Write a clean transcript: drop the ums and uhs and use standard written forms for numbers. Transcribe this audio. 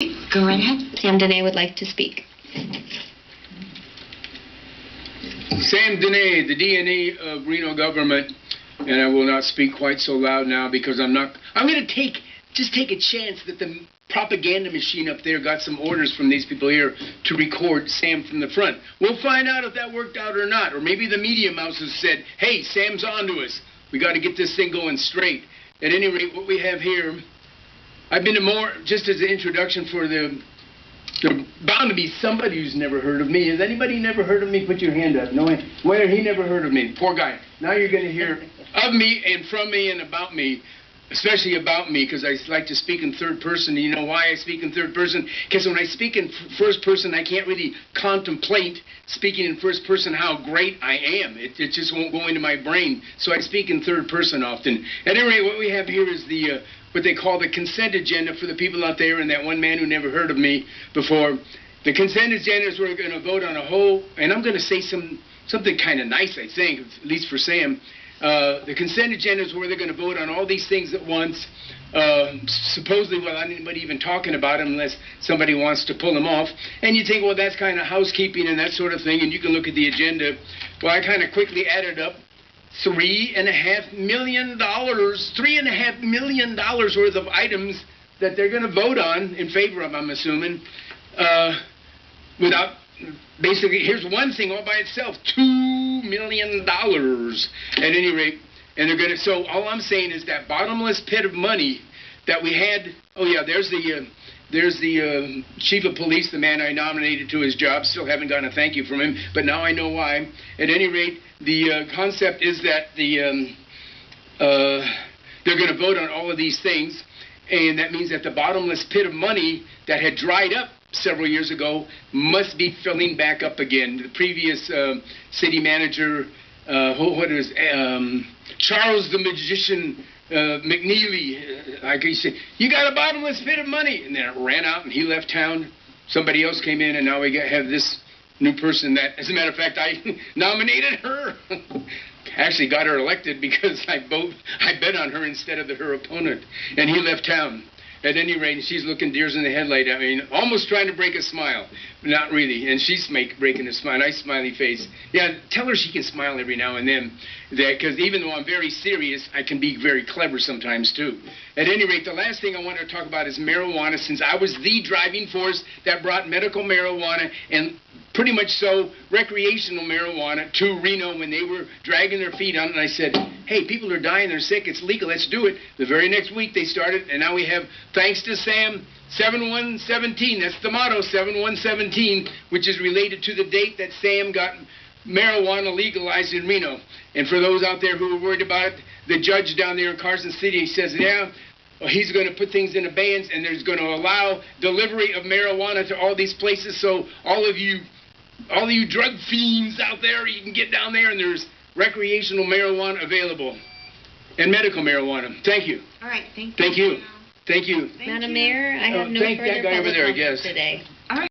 Go right ahead. Sam Dehne would like to speak. Sam Dehne, the DNA of Reno government, and I will not speak quite so loud now because I'm going to just take a chance that the propaganda machine up there got some orders from these people here to record Sam from the front. We'll find out if that worked out or not, or maybe the media mouses said, hey, Sam's on to us. We got to get this thing going straight. At any rate, what we have here, I've been to more, just as an introduction for there's bound to be somebody who's never heard of me. Has anybody never heard of me? Put your hand up. No one. Where he never heard of me. Poor guy. Now you're going to hear of me and from me and about me, especially about me, because I like to speak in third person. You know why I speak in third person? Because when I speak in first person, I can't really contemplate speaking in first person how great I am. It just won't go into my brain. So I speak in third person often. At any rate, what we have here is the what they call the consent agenda for the people out there and that one man who never heard of me before. The consent agenda is we're going to vote on a whole, and I'm going to say something kind of nice, I think, at least for Sam. The consent agenda is where they're going to vote on all these things at once, supposedly without anybody even talking about them unless somebody wants to pull them off. And you think, well, that's kind of housekeeping and that sort of thing, and you can look at the agenda. Well, I kind of quickly added up $3.5 million worth of items that they're going to vote on in favor of, I'm assuming, without... Basically, here's one thing all by itself, $2 million at any rate. And they're going to, so all I'm saying is that bottomless pit of money that we had, oh yeah, there's the chief of police, the man I nominated to his job. Still haven't gotten a thank you from him, but now I know why. At any rate, the concept is that they're going to vote on all of these things, and that means that the bottomless pit of money that had dried up several years ago must be filling back up again. The previous city manager, Charles the Magician McNeely, like he said, you got a bottomless pit of money. And then it ran out and he left town. Somebody else came in and now we have this new person that, as a matter of fact, I nominated her. Actually got her elected because I bet on her instead of her opponent. And he left town. At any rate, she's looking deers in the headlight. I mean, almost trying to break a smile. Not really. And she's breaking a smile. Nice smiley face. Yeah, tell her she can smile every now and then. Because even though I'm very serious, I can be very clever sometimes, too. At any rate, the last thing I want to talk about is marijuana, since I was the driving force that brought medical marijuana and pretty much so recreational marijuana to Reno when they were dragging their feet on it. And I said, hey, people are dying, they're sick, it's legal, let's do it. The very next week they started, and now we have, thanks to Sam, 7117, that's the motto, 7117, which is related to the date that Sam got marijuana legalized in Reno. And for those out there who are worried about it, the judge down there in Carson City says, yeah, he's going to put things in abeyance, and there's going to allow delivery of marijuana to all these places, so all of you drug fiends out there, you can get down there and there's recreational marijuana available and medical marijuana. Thank you. All right, thank you. Thank you. Thank you. Madam Mayor, I have no thank further that guy over public there, I comment guess. today. All right.